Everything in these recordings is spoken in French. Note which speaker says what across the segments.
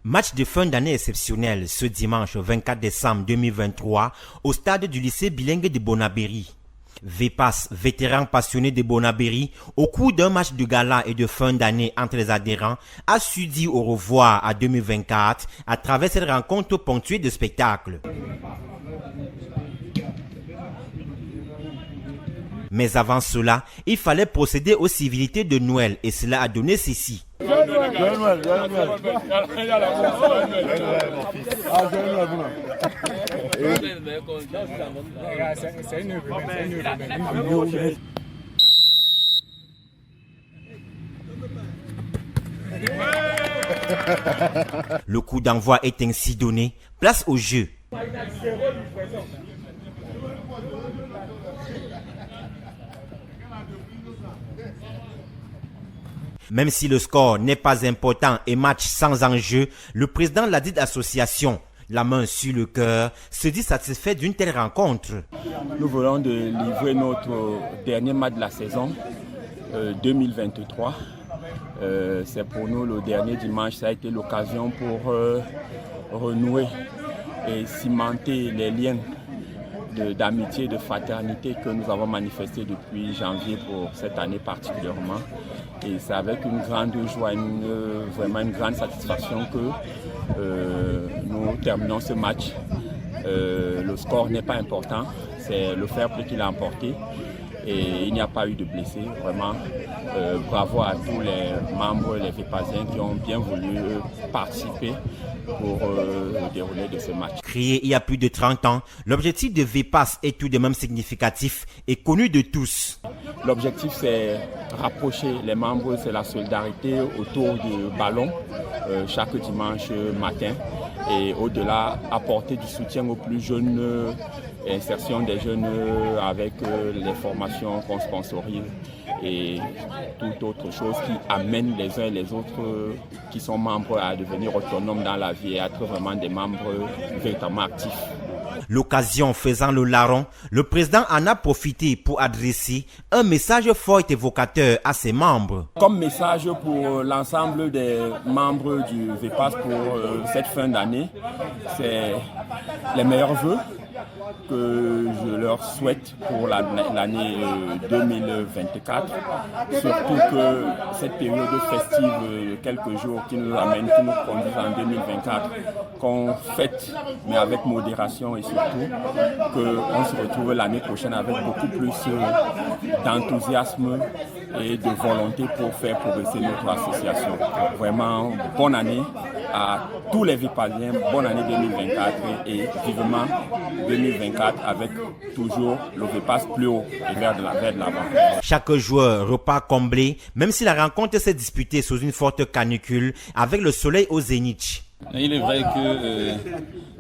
Speaker 1: Match de fin d'année exceptionnel ce dimanche 24 décembre 2023 au stade du lycée bilingue de Bonabéry. VPAS, vétéran passionné de Bonabéry, au cours d'un match de gala et de fin d'année entre les adhérents, a su dire au revoir à 2024 à travers cette rencontre ponctuée de spectacles. Mais avant cela, il fallait procéder aux civilités de Noël et cela a donné ceci. Le coup d'envoi est ainsi donné. Place au jeu. Même si le score n'est pas important et match sans enjeu, le président de la dite association, la main sur le cœur, se dit satisfait d'une telle rencontre.
Speaker 2: Nous venons de livrer notre dernier match de la saison 2023. C'est pour nous le dernier dimanche, ça a été l'occasion pour renouer et cimenter les liens d'amitié, de fraternité que nous avons manifesté depuis janvier pour cette année particulièrement. Et c'est avec une grande joie, vraiment une grande satisfaction que nous terminons ce match. Le score n'est pas important, c'est le fair play qui l'a emporté. Et il n'y a pas eu de blessés. Vraiment, bravo à tous les membres, les VPASiens qui ont bien voulu participer pour le déroulé de ce match.
Speaker 1: Créé il y a plus de 30 ans, l'objectif de VPAS est tout de même significatif et connu de tous.
Speaker 2: L'objectif, c'est rapprocher les membres, c'est la solidarité autour du ballon chaque dimanche matin. Et au-delà, apporter du soutien aux plus jeunes, insertion des jeunes avec les formations qu'on sponsorise et toute autre chose qui amène les uns et les autres qui sont membres à devenir autonomes dans la vie et à être vraiment des membres véritablement actifs.
Speaker 1: L'occasion faisant le larron, le président en a profité pour adresser un message fort et évocateur à ses membres.
Speaker 2: Comme message pour l'ensemble des membres du VPAS pour cette fin d'année, c'est les meilleurs vœux que je leur souhaite pour l'année 2024. Surtout que cette période festive de quelques jours qui nous amène, qui nous conduit en 2024, qu'on fête, mais avec modération et surtout qu'on se retrouve l'année prochaine avec beaucoup plus d'enthousiasme et de volonté pour faire progresser notre association. Vraiment, bonne année à tous les VPASiens, bonne année 2024 et vivement 2024 avec toujours le VPAS plus haut et vers de l'avant.
Speaker 1: Chaque joueur repart comblé, même si la rencontre s'est disputée sous une forte canicule avec le soleil au zénith.
Speaker 3: Il est vrai que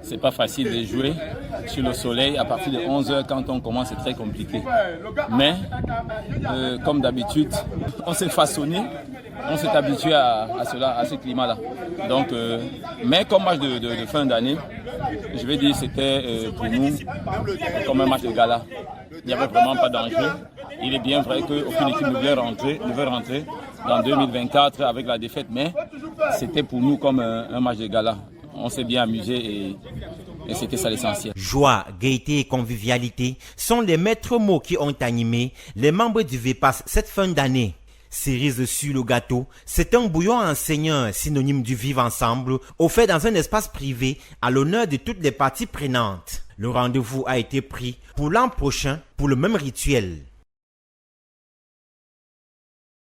Speaker 3: c'est pas facile de jouer sur le soleil. À partir de 11h, quand on commence, c'est très compliqué. Mais, comme d'habitude, on s'est façonné, on s'est habitué à cela, à ce climat-là. Donc, mais comme match de fin d'année, je vais dire c'était pour nous comme un match de gala. Il n'y avait vraiment pas d'enjeu. Il est bien vrai qu'aucune équipe ne veut rentrer dans 2024 avec la défaite, mais c'était pour nous comme un match de gala. On s'est bien amusé et c'était ça l'essentiel.
Speaker 1: Joie, gaieté et convivialité sont les maîtres mots qui ont animé les membres du VPAS cette fin d'année. Cerise sur le gâteau, c'est un bouillon enseignant synonyme du vivre ensemble, offert dans un espace privé à l'honneur de toutes les parties prenantes. Le rendez-vous a été pris pour l'an prochain pour le même rituel.